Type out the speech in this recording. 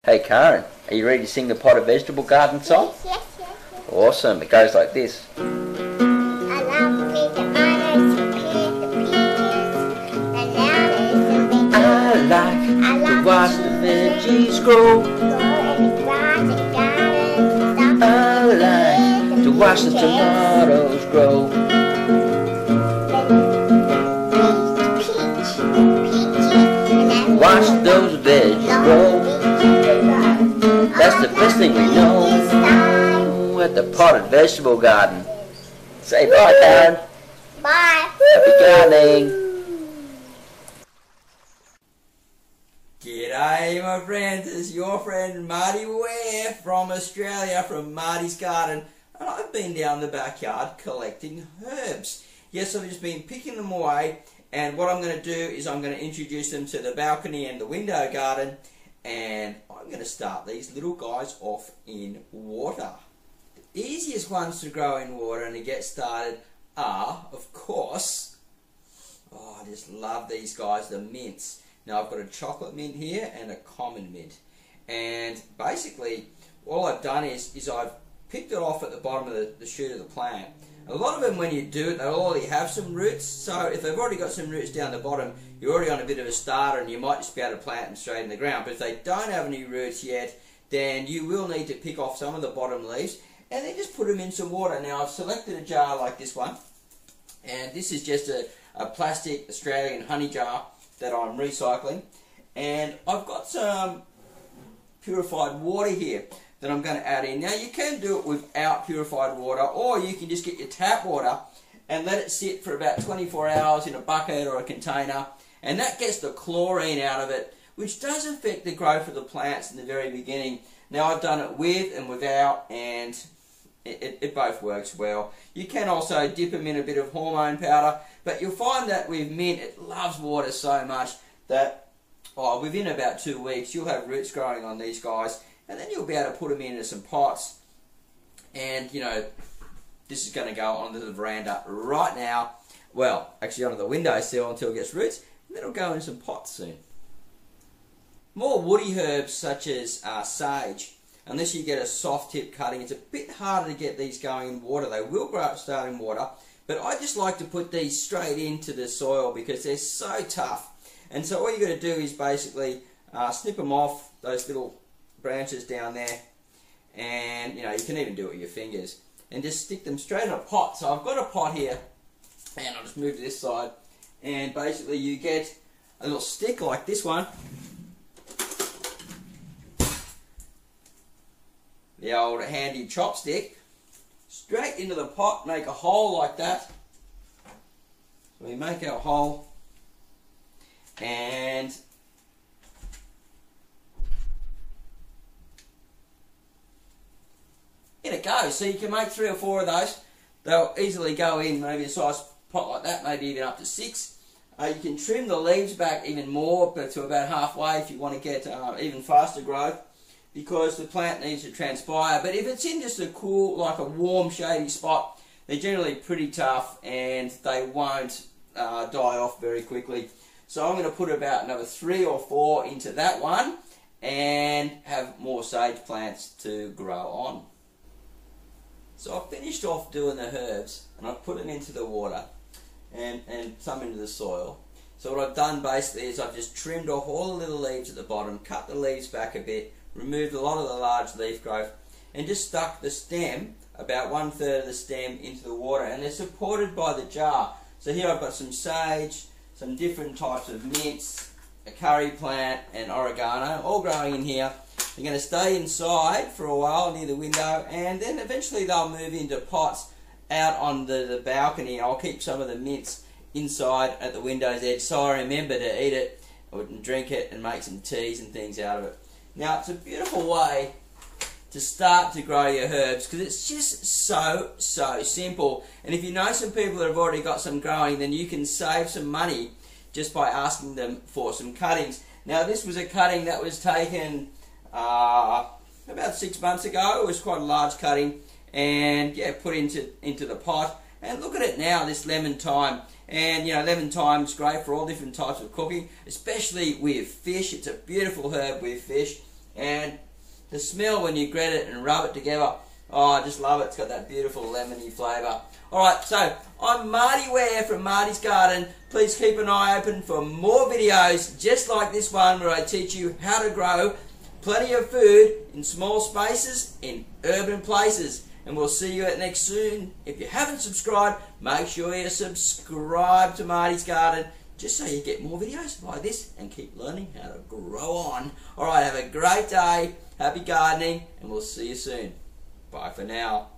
Hey Karen, are you ready to sing the potted vegetable garden song? Yes. Awesome, it goes like this. I love the tomatoes, the peas, the peaches, the lemons, the I like to watch the veggies grow. in the grass and gardens and stuff. I like to watch the tomatoes grow. Watch those veggies grow. That's the best thing we know at the potted vegetable garden. Say bye, Karen. Bye. Happy gardening. G'day my friends, it's your friend Marty Ware from Australia, from Marty's Garden, and I've been down the backyard collecting herbs. Yes, I've just been picking them away, and what I'm going to do is I'm going to introduce them to the balcony and the window garden, and I'm going to start these little guys off in water. The easiest ones to grow in water and to get started are, of course, I just love these guys, the mints. Now I've got a chocolate mint here and a common mint, and basically all I've done is I've picked it off at the bottom of the shoot of the plant. A lot of them, when you do it, they'll already have some roots, so if they've already got some roots down the bottom, you're already on a bit of a starter and you might just be able to plant them straight in the ground. But if they don't have any roots yet, then you will need to pick off some of the bottom leaves and then just put them in some water. Now I've selected a jar like this one, and this is just a plastic Australian honey jar that I'm recycling, and I've got some purified water here that I'm going to add in. Now you can do it without purified water, or you can just get your tap water and let it sit for about 24 hours in a bucket or a container, and that gets the chlorine out of it, which does affect the growth of the plants in the very beginning. Now I've done it with and without, and it both works well. You can also dip them in a bit of hormone powder, but you'll find that with mint, it loves water so much that within about 2 weeks you'll have roots growing on these guys, and then you'll be able to put them into some pots, and you know, this is going to go onto the veranda right now. Well, actually onto the windowsill until it gets roots, and then it'll go in some pots soon. More woody herbs such as sage, unless you get a soft tip cutting, it's a bit harder to get these going in water. They will grow up start in water, but I just like to put these straight into the soil because they're so tough. And so all you're going to do is basically snip them off, those little branches down there, and you know, you can even do it with your fingers, and just stick them straight in a pot. So I've got a pot here, and I'll just move to this side, and basically you get a little stick like this one, the old handy chopstick, straight into the pot, make a hole like that. So we make our hole, and in it goes. So you can make 3 or 4 of those. They'll easily go in maybe a size pot like that, maybe even up to 6. You can trim the leaves back even more, but to about halfway if you want to get even faster growth, because the plant needs to transpire. But if it's in just a cool, like a warm, shady spot, they're generally pretty tough and they won't die off very quickly. So I'm going to put about another 3 or 4 into that one and have more sage plants to grow on. So I've finished off doing the herbs, and I've put them into the water and some into the soil. So what I've done basically is I've just trimmed off all the little leaves at the bottom, cut the leaves back a bit, removed a lot of the large leaf growth, and just stuck the stem, about 1/3 of the stem, into the water, and they're supported by the jar. So here I've got some sage, some different types of mints, a curry plant, and oregano, all growing in here. They're going to stay inside for a while near the window, and then eventually they'll move into pots out on the balcony. I'll keep some of the mints inside at the window's edge so I remember to eat it or drink it and make some teas and things out of it. Now it's a beautiful way to start to grow your herbs because it's just so simple. And if you know some people that have already got some growing, then you can save some money just by asking them for some cuttings. Now this was a cutting that was taken about 6 months ago. It was quite a large cutting, and yeah, put into the pot. And look at it now, this lemon thyme. And you know, lemon thyme is great for all different types of cooking, especially with fish. It's a beautiful herb with fish. And the smell when you grate it and rub it together, oh, I just love it. It's got that beautiful lemony flavour. Alright, so I'm Marty Ware from Marty's Garden. Please keep an eye open for more videos just like this one where I teach you how to grow plenty of food in small spaces in urban places. And we'll see you at next soon. If you haven't subscribed, make sure you subscribe to Marty's Garden just so you get more videos like this and keep learning how to grow on. Alright, have a great day, happy gardening, and we'll see you soon. Bye for now.